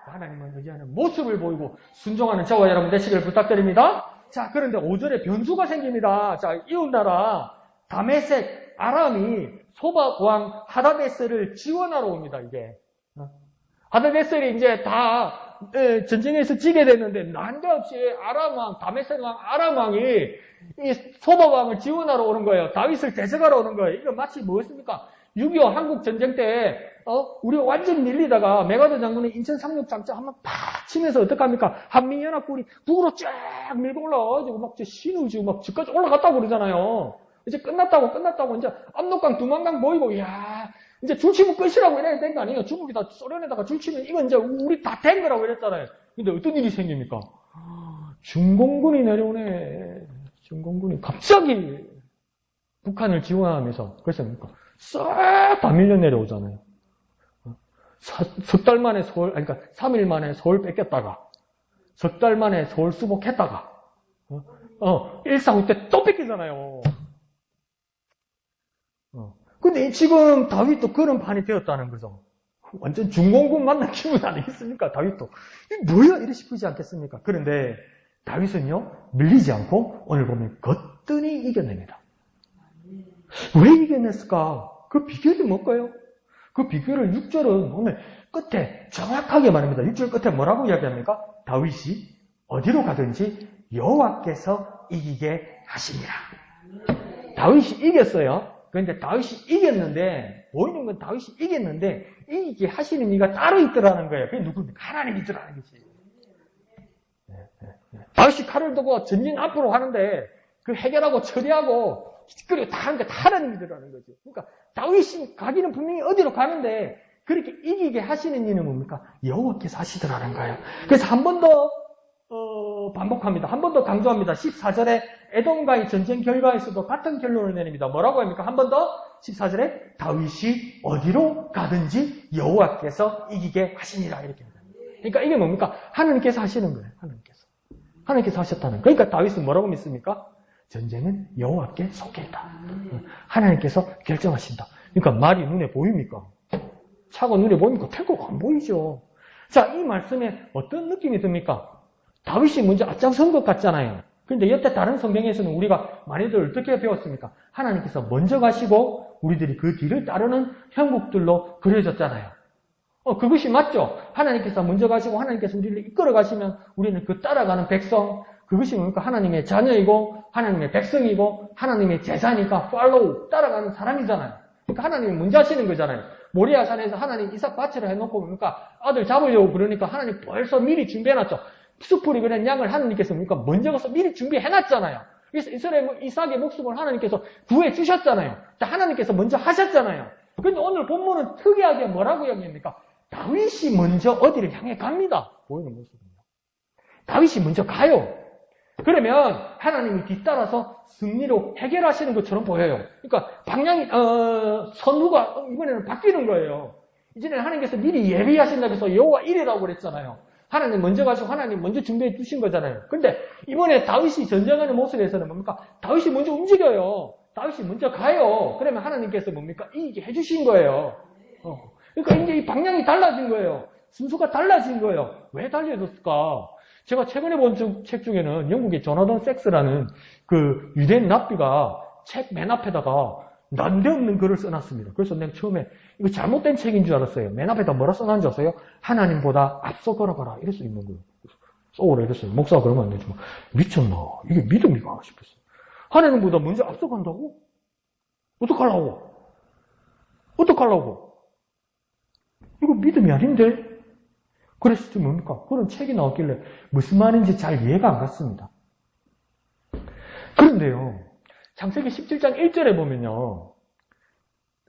하나님만 의지하는 모습을 보이고 순종하는 저와 여러분 되시기를 부탁드립니다. 자, 그런데 5절에 변수가 생깁니다. 자, 이웃나라 다메섹 아람이 소박 왕 하다데셀을 지원하러 옵니다, 이게. 하다데셀이 이제 다 전쟁에서 지게 됐는데 난데없이 아람 왕, 다메섹 왕, 아람 왕이 이 소박 왕을 지원하러 오는 거예요. 다윗을 대적하러 오는 거예요. 이거 마치 뭐였습니까? 6.25 한국 전쟁 때 우리가 완전히 밀리다가 메가더 장군이 인천 상륙 작전 한번 팍 치면서 어떡합니까? 한민연합군이 북으로 쫙 밀고 올라와가지고 막 신우 지고 막 집까지 올라갔다고 그러잖아요. 이제 끝났다고 이제 압록강 두만강 보이고 야 이제 줄치면 끝이라고 이래야 된 거 아니에요? 중국이 다 소련에다가 줄치면 이건 이제 우리 다 된 거라고 이랬잖아요. 근데 어떤 일이 생깁니까? 중공군이 내려오네. 중공군이 갑자기 북한을 지원하면서 그래서 뭡니까? 싹 다 밀려 내려오잖아요. 석 달 만에 그러니까 3일 만에 서울 뺏겼다가 석 달 만에 서울 수복했다가 145 때 또 뺏기잖아요. 근데 지금 다윗도 그런 판이 되었다는 거죠. 완전 중공군 만난 기분 아니겠습니까? 다윗도. 이게 뭐야? 이래 싶으지 않겠습니까? 그런데 다윗은요, 밀리지 않고 오늘 보면 거뜬히 이겨냅니다. 왜 이겨냈을까? 그 비결이 뭘까요? 그 비결을 6절은 오늘 끝에 정확하게 말합니다. 6절 끝에 뭐라고 이야기합니까? 다윗이 어디로 가든지 여호와께서 이기게 하시니라. 다윗이 이겼어요. 그런데 다윗이 이겼는데 보이는 건 다윗이 이겼는데 이기게 하시는 이가 따로 있더라는 거예요. 그게 누굽니까? 하나님이더라는 거지. 다윗이 칼을 들고 전진 앞으로 하는데 그 해결하고 처리하고 그리고 다 하는 게 하나님이더라는 거지. 그러니까 다윗이 가기는 분명히 어디로 가는데 그렇게 이기게 하시는 이는 뭡니까? 여호와께서 하시더라는 거예요. 그래서 한 번 더 반복합니다. 한 번 더 강조합니다. 14절에 에돔과의 전쟁 결과에서도 같은 결론을 내립니다. 뭐라고 합니까? 한 번 더 14절에 다윗이 어디로 가든지 여호와께서 이기게 하시니라 이렇게 합니다. 그러니까 이게 뭡니까? 하나님께서 하시는 거예요. 하나님께서 하셨다는 거예요. 그러니까 다윗은 뭐라고 믿습니까? 전쟁은 여호와께 속해 있다. 하나님께서 결정하신다. 그러니까 말이 눈에 보입니까? 차가 눈에 보입니까? 탱크가 안 보이죠. 자, 이 말씀에 어떤 느낌이 듭니까? 다윗이 먼저 앞장선 것 같잖아요. 그런데 여태 다른 성경에서는 우리가 많이들 어떻게 배웠습니까? 하나님께서 먼저 가시고 우리들이 그 뒤를 따르는 형국들로 그려졌잖아요. 그것이 맞죠? 하나님께서 먼저 가시고 하나님께서 우리를 이끌어 가시면 우리는 그 따라가는 백성, 그것이 뭡니까? 하나님의 자녀이고 하나님의 백성이고 하나님의 제자니까 팔로우, 따라가는 사람이잖아요. 그러니까 하나님이 먼저 하시는 거잖아요. 모리아 산에서 하나님 이삭 바치라 해놓고 뭡니까? 아들 잡으려고 그러니까 하나님 벌써 미리 준비해놨죠. 수풀이 그런 양을 하나님께서 뭡니까? 먼저 가서 미리 준비해놨잖아요. 그래서 이스라엘 이삭의 목숨을 하나님께서 구해주셨잖아요. 하나님께서 먼저 하셨잖아요. 그런데 오늘 본문은 특이하게 뭐라고 이야기합니까? 다윗이 먼저 어디를 향해 갑니다. 보이는 모습입니다. 다윗이 먼저 가요. 그러면 하나님이 뒤따라서 승리로 해결하시는 것처럼 보여요. 그러니까 방향이 선두가 이번에는 바뀌는 거예요. 이제는 하나님께서 미리 예비하신다고 해서 여호와 이레라고 그랬잖아요. 하나님 먼저 가시고 하나님 먼저 준비해 주신 거잖아요. 근데 이번에 다윗이 전쟁하는 모습에서는 뭡니까? 다윗이 먼저 움직여요. 다윗이 먼저 가요. 그러면 하나님께서 뭡니까? 이기게 해주신 거예요. 그러니까 이제 이 방향이 달라진 거예요. 순서가 달라진 거예요. 왜 달라졌을까? 제가 최근에 본 책 중에는 영국의 조나단 섹스라는 그 유대인 랍비가 책 맨 앞에다가 난데없는 글을 써놨습니다. 그래서 내가 처음에 이거 잘못된 책인 줄 알았어요. 맨 앞에다 뭐라 써놨는지 아세요? 하나님보다 앞서 걸어가라. 이럴 수 있는 거예요. 쏘라 이랬어요. 목사가 그러면 안 되지만 미쳤나? 이게 믿음이가 싶었어요. 하나님보다 먼저 앞서간다고? 어떡하려고? 어떡하려고? 이거 믿음이 아닌데? 그랬을 때 뭡니까? 그런 책이 나왔길래 무슨 말인지 잘 이해가 안 갔습니다. 그런데요, 창세기 17장 1절에 보면요,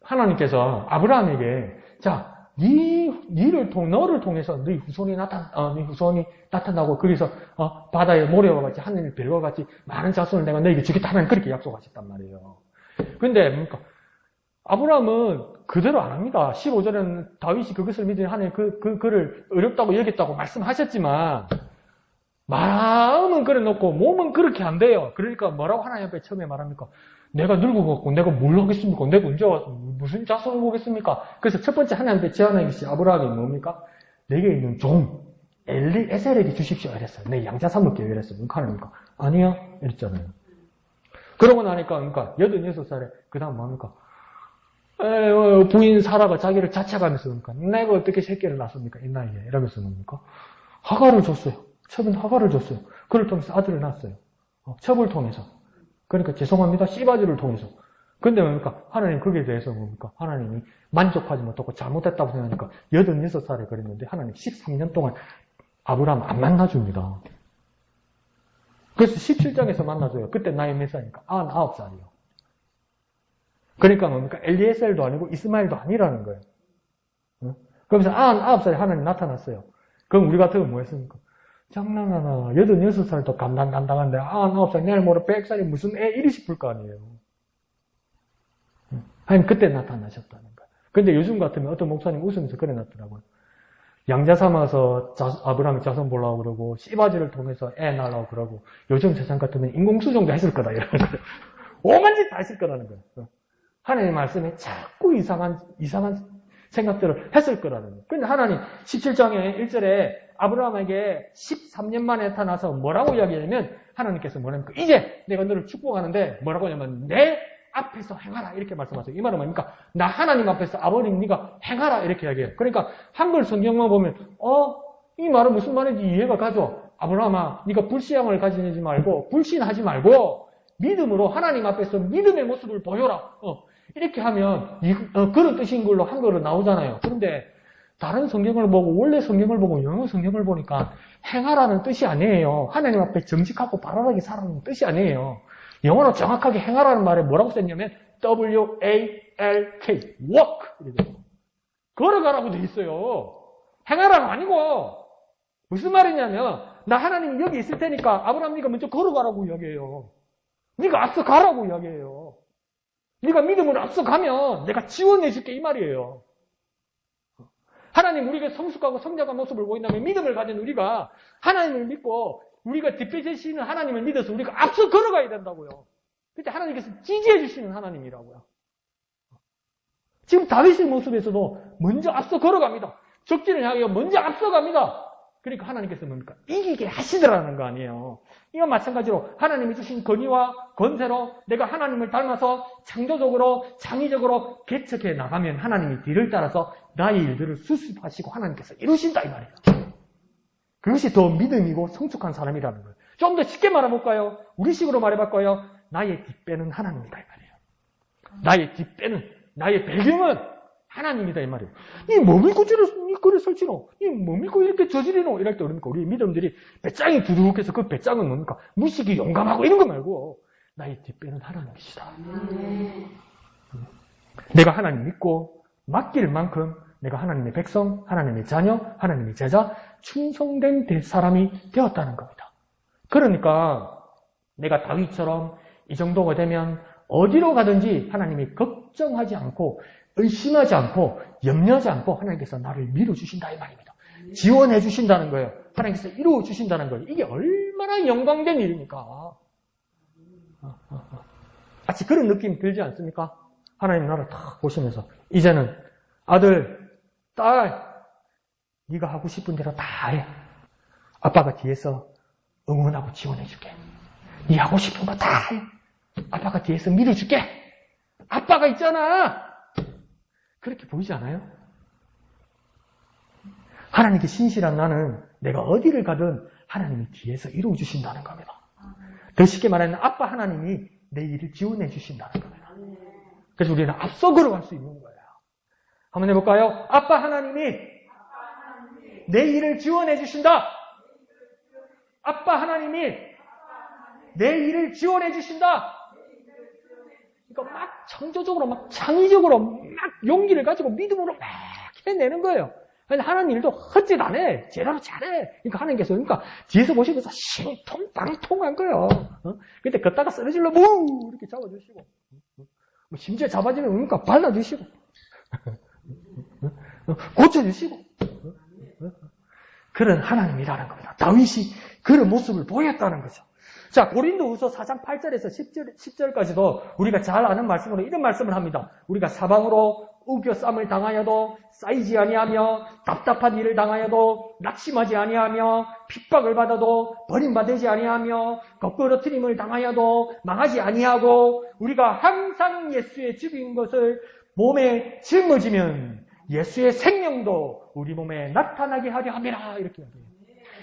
하나님께서 아브라함에게, 자, 너를 통해서 네 후손이 나타나고, 거기서, 바다의 모래와 같이, 하늘의 별과 같이 많은 자손을 내가 너에게 주겠다 하나님 그렇게 약속하셨단 말이에요. 근데, 뭡니까? 아브라함은 그대로 안 합니다. 15절에는 다윗이 그것을 믿으니 하나님 그를 어렵다고 여겼다고 말씀하셨지만, 마음은 그래 놓고 몸은 그렇게 안 돼요. 그러니까 뭐라고 하나님 앞에 처음에 말합니까? 내가 늙어갖고 내가 뭘 하겠습니까? 내가 언제 와서 무슨 자손을 보겠습니까? 그래서 첫 번째 하나님 앞에 제안하는 것이 아브라함이 뭡니까? 내게 있는 종 엘리에셀에게 주십시오 이랬어요. 내 양자 삼을게요 이랬어요. 그러니까 하나님과 아니야 이랬잖아요. 그러고 나니까 그러니까 86살에 그 다음 뭡니까? 부인 사라가 자기를 자책하면서 그러니까 내가 어떻게 새끼를 낳습니까? 이 나이에 이러면서 뭡니까? 하가를 줬어요. 첩은 하가를 줬어요. 그를 통해서 아들을 낳았어요. 첩을 통해서. 그러니까 죄송합니다. 씨바지를 통해서. 근데 뭡니까? 하나님 거기에 대해서 뭡니까? 하나님이 만족하지 못하고 잘못했다고 생각하니까 86살에 그랬는데 하나님 13년 동안 아브라함 안 만나줍니다. 그래서 17장에서 만나줘요. 그때 나이 몇 살입니까? 99살이요. 그러니까 뭡니까? 엘리에셀도 아니고 이스마엘도 아니라는 거예요. 그러면서 99살에 하나님 나타났어요. 그럼 우리 같으면 뭐 했습니까? 장난하나. 86살도 감당한데 99살 내일 모레 100살이 무슨 애 이리 싶을 거 아니에요. 하나님 그때 나타나셨다는 거예요. 근데 요즘 같으면 어떤 목사님 웃으면서 그래 놨더라고요. 양자 삼아서 아브라함이 자손 보려고 그러고 씨바지를 통해서 애 낳으려고 그러고 요즘 세상 같으면 인공수정도 했을 거다 이러는 거예요. 오만 짓 다 했을 거라는 거예요. 하나님의 말씀에 자꾸 이상한 생각들을 했을 거라는 거예요. 근데 하나님 17장에 1절에 아브라함에게 13년 만에 나타나서 뭐라고 이야기하냐면 하나님께서 뭐냐면 이제 내가 너를 축복하는데 뭐라고 하냐면 내 앞에서 행하라 이렇게 말씀하세요. 이 말은 뭡니까? 나 하나님 앞에서 아버님 네가 행하라 이렇게 이야기해요. 그러니까 한글 성경만 보면 이 말은 무슨 말인지 이해가 가죠. 아브라함아 네가 불신앙을 가지지 말고 불신하지 말고 믿음으로 하나님 앞에서 믿음의 모습을 보여라. 이렇게 하면 그런 뜻인 걸로 한글로 나오잖아요. 그런데 다른 성경을 보고 원래 성경을 보고 영어 성경을 보니까 행하라는 뜻이 아니에요. 하나님 앞에 정직하고 바르게 살아가는 뜻이 아니에요. 영어로 정확하게 행하라는 말에 뭐라고 썼냐면 W-A-L-K walk 걸어가라고 돼 있어요. 행하라가 아니고 무슨 말이냐면 나 하나님이 여기 있을 테니까 아브라함 네가 먼저 걸어가라고 이야기해요. 네가 앞서 가라고 이야기해요. 네가 믿음으로 앞서 가면 내가 지원해 줄게 이 말이에요. 하나님 우리가 성숙하고 성장한 모습을 보인다면 믿음을 가진 우리가 하나님을 믿고 우리가 뒷배지시는 하나님을 믿어서 우리가 앞서 걸어가야 된다고요. 그때 하나님께서 지지해 주시는 하나님이라고요. 지금 다윗의 모습에서도 먼저 앞서 걸어갑니다. 적진을 향해 먼저 앞서갑니다. 그러니까 하나님께서 뭡니까? 이기게 하시더라는 거 아니에요. 이와 마찬가지로 하나님이 주신 권위와 권세로 내가 하나님을 닮아서 창조적으로 창의적으로 개척해 나가면 하나님이 뒤를 따라서 나의 일들을 수습하시고 하나님께서 이루신다 이 말이에요. 그것이 더 믿음이고 성숙한 사람이라는 거예요. 좀 더 쉽게 말해볼까요? 우리식으로 말해볼까요? 나의 뒷배는 하나님이다 이 말이에요. 나의 뒷배는, 나의 배경은 하나님이다 이 말이에요. 이 뭐 믿고 그래 설치노? 이 뭐 믿고 이렇게 저지르노? 이럴 때 그러니까 우리 믿음들이 배짱이 두둑해서 그 배짱은 뭡니까? 무식이 용감하고 이런 거 말고 나의 뒷배는 하나님이시다. 내가 하나님 믿고 맡길 만큼 내가 하나님의 백성, 하나님의 자녀, 하나님의 제자, 충성된 사람이 되었다는 겁니다. 그러니까 내가 다윗처럼 이 정도가 되면 어디로 가든지 하나님이 걱정하지 않고 의심하지 않고 염려하지 않고 하나님께서 나를 밀어주신다 이 말입니다. 지원해 주신다는 거예요. 하나님께서 이루어 주신다는 거예요. 이게 얼마나 영광된 일입니까? 마치 그런 느낌 들지 않습니까? 하나님 나를 탁 보시면서 이제는 아들, 딸, 네가 하고 싶은 대로 다 해. 아빠가 뒤에서 응원하고 지원해 줄게. 네 하고 싶은 거 다 해. 아빠가 뒤에서 밀어줄게. 아빠가 있잖아. 그렇게 보이지 않아요? 하나님께 신실한 나는 내가 어디를 가든 하나님이 뒤에서 이루어 주신다는 겁니다. 더 쉽게 말하면 아빠 하나님이 내 일을 지원해 주신다는 겁니다. 그래서 우리는 앞서 걸어갈 수 있는 거예요. 한번 해볼까요? 아빠 하나님이 내 일을 지원해 주신다. 아빠 하나님이 내 일을 지원해 주신다. 그러니까 막 창조적으로, 막 창의적으로, 막 용기를 가지고 믿음으로 막 해내는 거예요. 하나님 일도 헛짓 안 해. 제대로 잘해. 그러니까 하나님께서 뒤에서 보시면서 신통방통한 거예요. 근데 걷다가 쓰러질러 뭐 이렇게 잡아주시고, 심지어 잡아지면 발라주시고, 고쳐주시고, 그런 하나님이라는 겁니다. 다윗이 그런 모습을 보였다는 거죠. 자, 고린도후서 4장 8절에서 10절까지도 우리가 잘 아는 말씀으로 이런 말씀을 합니다. 우리가 사방으로 우겨쌈을 당하여도 쌓이지 아니하며 답답한 일을 당하여도 낙심하지 아니하며 핍박을 받아도 버림받지 아니하며 거꾸러뜨림을 당하여도 망하지 아니하고 우리가 항상 예수의 죽인 것을 몸에 짊어지면 예수의 생명도 우리 몸에 나타나게 하려 함이라 이렇게 얘기해요.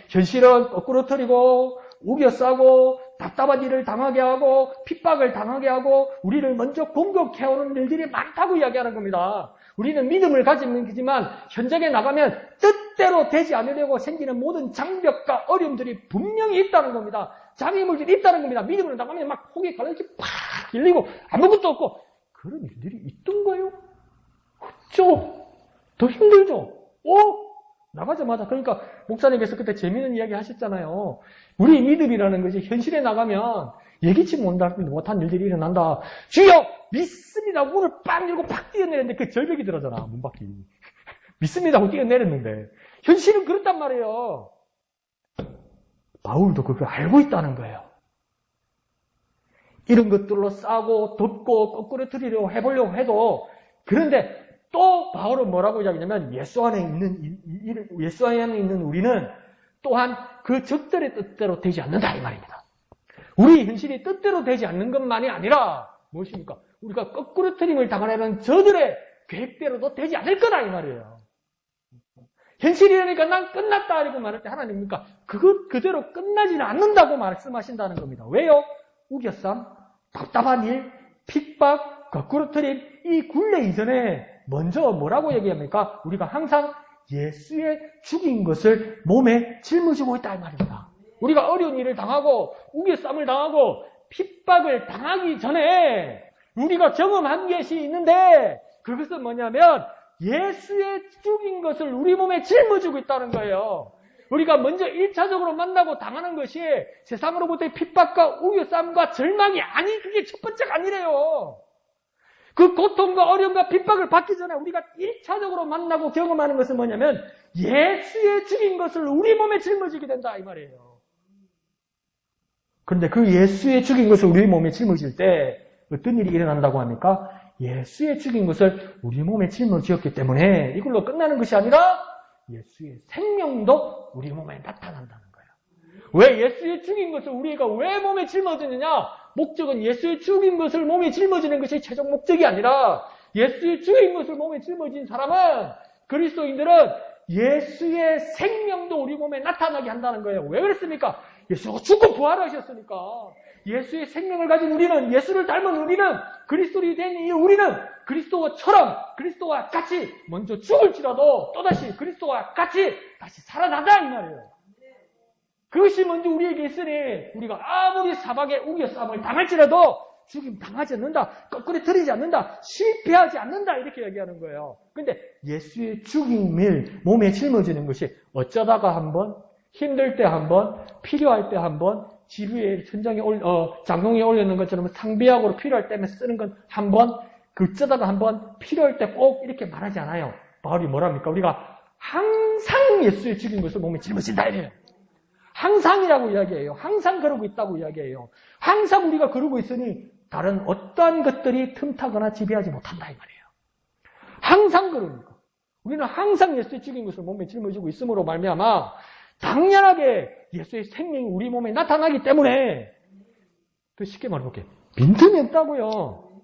현실은 거꾸로 틀리고 우겨싸고 답답한 일을 당하게 하고 핍박을 당하게 하고 우리를 먼저 공격해오는 일들이 많다고 이야기하는 겁니다. 우리는 믿음을 가지는 거지만 현장에 나가면 뜻대로 되지 않으려고 생기는 모든 장벽과 어려움들이 분명히 있다는 겁니다. 장애물들이 있다는 겁니다. 믿음으로 나가면 막 속이 갈라지 팍 열리고 아무것도 없고 그런 일들이 있던가요? 없죠. 더 힘들죠. 나가자마자 그러니까 목사님께서 그때 재미있는 이야기 하셨잖아요. 우리 믿음이라는 것이 현실에 나가면 예기치 못한 일들이 일어난다. 주여 믿습니다. 문을 빵 열고 팍 뛰어내렸는데 그 절벽이 들어잖아. 문 밖이. 믿습니다 하고 뛰어내렸는데 현실은 그렇단 말이에요. 바울도 그걸 알고 있다는 거예요. 이런 것들로 싸고 덮고 거꾸로 들이려고 해보려고 해도 그런데 또 바울은 뭐라고 이야기하냐면 예수 안에 있는 우리는 또한 그 적들의 뜻대로 되지 않는다 이 말입니다. 우리 현실이 뜻대로 되지 않는 것만이 아니라 무엇입니까? 우리가 거꾸로 트림을 당하려는 저들의 계획대로도 되지 않을 거다 이 말이에요. 현실이라니까 난 끝났다 이렇게 말할 때 하나님입니까? 그것 그대로 끝나지는 않는다고 말씀하신다는 겁니다. 왜요? 우겨쌈, 답답한 일, 핍박, 거꾸로 트림 이 굴레 이전에 먼저 뭐라고 얘기합니까? 우리가 항상 예수의 죽인 것을 몸에 짊어지고 있다 이 말입니다. 우리가 어려운 일을 당하고 우겨쌈을 당하고 핍박을 당하기 전에 우리가 경험한 것이 있는데 그것은 뭐냐면 예수의 죽인 것을 우리 몸에 짊어지고 있다는 거예요. 우리가 먼저 1차적으로 만나고 당하는 것이 세상으로부터의 핍박과 우겨쌈과 절망이 아니 그게 첫 번째가 아니래요. 그 고통과 어려움과 핍박을 받기 전에 우리가 1차적으로 만나고 경험하는 것은 뭐냐면 예수의 죽인 것을 우리 몸에 짊어지게 된다 이 말이에요. 그런데 그 예수의 죽인 것을 우리 몸에 짊어질 때 어떤 일이 일어난다고 합니까? 예수의 죽인 것을 우리 몸에 짊어지었기 때문에 이걸로 끝나는 것이 아니라 예수의 생명도 우리 몸에 나타난다는 거예요. 왜 예수의 죽인 것을 우리가 왜 몸에 짊어지느냐? 목적은 예수의 죽인 것을 몸에 짊어지는 것이 최종 목적이 아니라 예수의 죽인 것을 몸에 짊어진 사람은 그리스도인들은 예수의 생명도 우리 몸에 나타나게 한다는 거예요. 왜 그랬습니까? 예수가 죽고 부활하셨으니까 예수의 생명을 가진 우리는, 예수를 닮은 우리는, 그리스도인이 된 이 우리는 그리스도와 같이 먼저 죽을지라도 또다시 그리스도와 같이 다시 살아난다 이 말이에요. 그것이 먼저 우리에게 있으니 우리가 아무리 사박에 우겨 싸움을 당할지라도 죽임 당하지 않는다, 거꾸로 들이지 않는다, 실패하지 않는다 이렇게 얘기하는 거예요. 근데 예수의 죽임을 몸에 짊어지는 것이 어쩌다가 한번, 힘들 때 한번, 필요할 때 한번, 집 위에 천장에 장롱에 올려놓는 것처럼 상비약으로 필요할 때만 쓰는 건 한번, 어쩌다가 한번, 필요할 때 꼭 이렇게 말하지 않아요. 바울이 뭐랍니까? 우리가 항상 예수의 죽인 것을 몸에 짊어진다 이래요. 항상이라고 이야기해요. 항상 그러고 있다고 이야기해요. 항상 우리가 그러고 있으니 다른 어떠한 것들이 틈타거나 지배하지 못한다 이 말이에요. 항상 그러니까. 우리는 항상 예수의 죽인 것을 몸에 짊어지고 있음으로 말미암아 당연하게 예수의 생명이 우리 몸에 나타나기 때문에 더 쉽게 말해볼게요. 빈틈이 없다고요.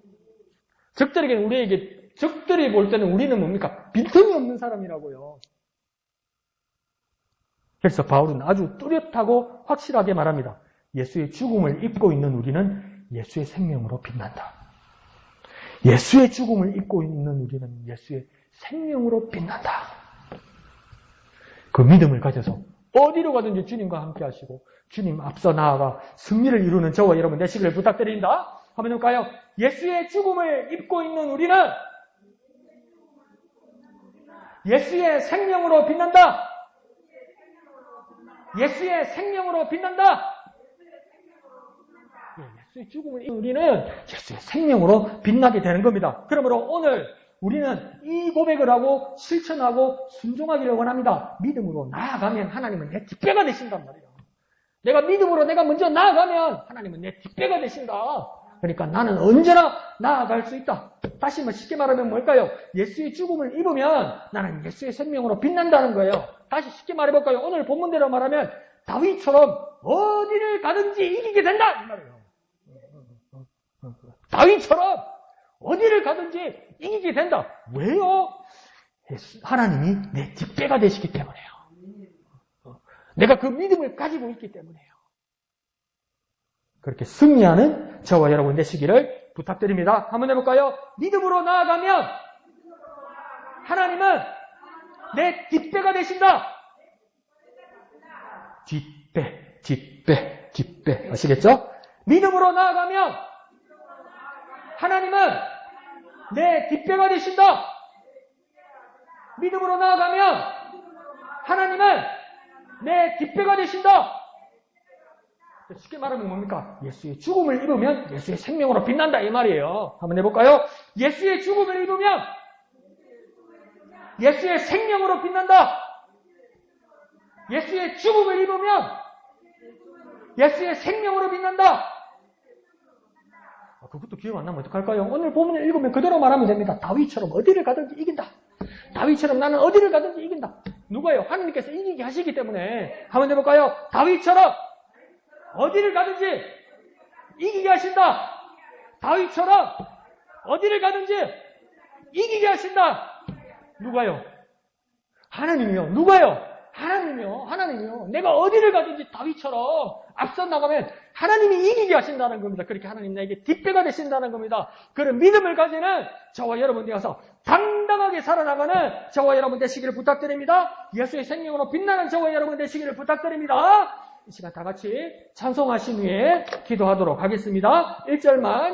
적들에게는 우리에게, 적들이 볼 때는 우리는 뭡니까? 빈틈이 없는 사람이라고요. 그래서 바울은 아주 뚜렷하고 확실하게 말합니다. 예수의 죽음을 입고 있는 우리는 예수의 생명으로 빛난다. 예수의 죽음을 입고 있는 우리는 예수의 생명으로 빛난다. 그 믿음을 가져서 어디로 가든지 주님과 함께 하시고 주님 앞서 나아가 승리를 이루는 저와 여러분 되시기를 부탁드립니다. 한번 해볼까요? 예수의 죽음을 입고 있는 우리는 예수의 생명으로 빛난다. 예수의 생명으로 빛난다. 예수의 죽음을 입은 우리는 예수의 생명으로 빛나게 되는 겁니다. 그러므로 오늘 우리는 이 고백을 하고 실천하고 순종하기를 원합니다. 믿음으로 나아가면 하나님은 내 뒷배가 되신단 말이에요. 내가 믿음으로 내가 먼저 나아가면 하나님은 내 뒷배가 되신다. 그러니까 나는 언제나 나아갈 수 있다. 다시 한번 쉽게 말하면 뭘까요? 예수의 죽음을 입으면 나는 예수의 생명으로 빛난다는 거예요. 다시 쉽게 말해볼까요? 오늘 본문대로 말하면 다윗처럼 어디를 가든지 이기게 된다 이 말이에요. 다윗처럼 어디를 가든지 이기게 된다. 왜요? 하나님이 내 뒷배가 되시기 때문에요. 내가 그 믿음을 가지고 있기 때문에요. 그렇게 승리하는 저와 여러분 되시기를 부탁드립니다. 한번 해볼까요? 믿음으로 나아가면 하나님은 내 뒷배가 되신다. 뒷배. 아시겠죠? 믿음으로 나아가면 하나님은 내 뒷배가 되신다. 믿음으로 나아가면 하나님은 내 뒷배가 되신다. 쉽게 말하면 뭡니까? 예수의 죽음을 입으면 예수의 생명으로 빛난다 이 말이에요. 한번 해볼까요? 예수의 죽음을 입으면 예수의 생명으로 빛난다. 예수의 죽음을 입으면 예수의 생명으로 빛난다. 그것도 기억 안 나면 어떡할까요? 오늘 본문을 읽으면 그대로 말하면 됩니다. 다윗처럼 어디를 가든지 이긴다. 다윗처럼 나는 어디를 가든지 이긴다. 누가요? 하나님께서 이기게 하시기 때문에 한번 해볼까요? 다윗처럼 어디를 가든지 이기게 하신다. 다윗처럼 어디를 가든지 이기게 하신다. 누가요? 하나님이요. 누가요? 하나님이요. 내가 어디를 가든지 다윗처럼 앞서 나가면 하나님이 이기게 하신다는 겁니다. 그렇게 하나님 나에게 뒷배가 되신다는 겁니다. 그런 믿음을 가지는 저와 여러분 되어서 당당하게 살아나가는 저와 여러분 되시기를 부탁드립니다. 예수의 생명으로 빛나는 저와 여러분 되시기를 부탁드립니다. 이 시간 다 같이 찬송하신 후에 기도하도록 하겠습니다. 1절만